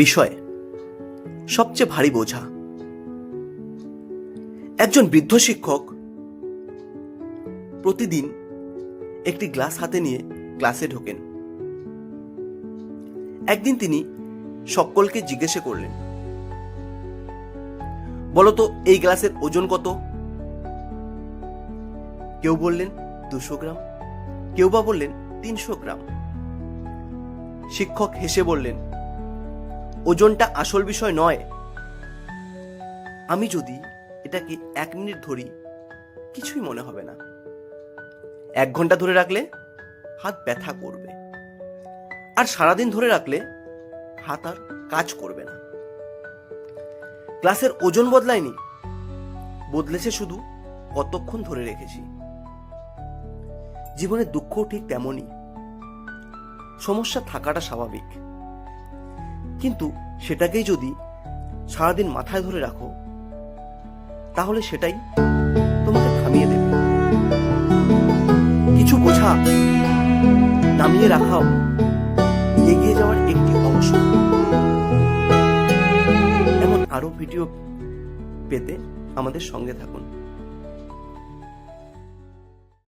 বিষয় সবচেয়ে ভারী বোঝা। একজন বৃদ্ধ শিক্ষক প্রতিদিন একটি গ্লাস হাতে নিয়ে ক্লাসে ঢোকেন। একদিন তিনি সকলকে জিজ্ঞাসা করলেন, বলতো এই গ্লাসের ওজন কত? কেউ বললেন 200 গ্রাম, কেউ বা বললেন 300 গ্রাম। শিক্ষক হেসে বললেন, ওজনটা আসল বিষয় নয়। আমি যদি এটাকে 1 মিনিট ধরি কিছুই মনে হবে না, 1 ঘন্টা ধরে রাখলে হাত ব্যথা করবে, আর সারাদিন ধরে রাখলে হাত আর কাজ করবে না। গ্লাসের ওজন বদলায়নি, বদলেছে শুধু কতক্ষণ ধরে রেখেছি। জীবনের দুঃখও ঠিক তেমনই। সমস্যা থাকাটা স্বাভাবিক, কিন্তু সেটাকেই যদি সারাদিন মাথায় ধরে রাখো তাহলে সেটাই তোমাকে থামিয়ে দেবে। কিছু বোঝা নামিয়ে রাখাও এগিয়ে যাওয়ার একটি অংশ। এমন আরো ভিডিও পেতে আমাদের সঙ্গে থাকুন।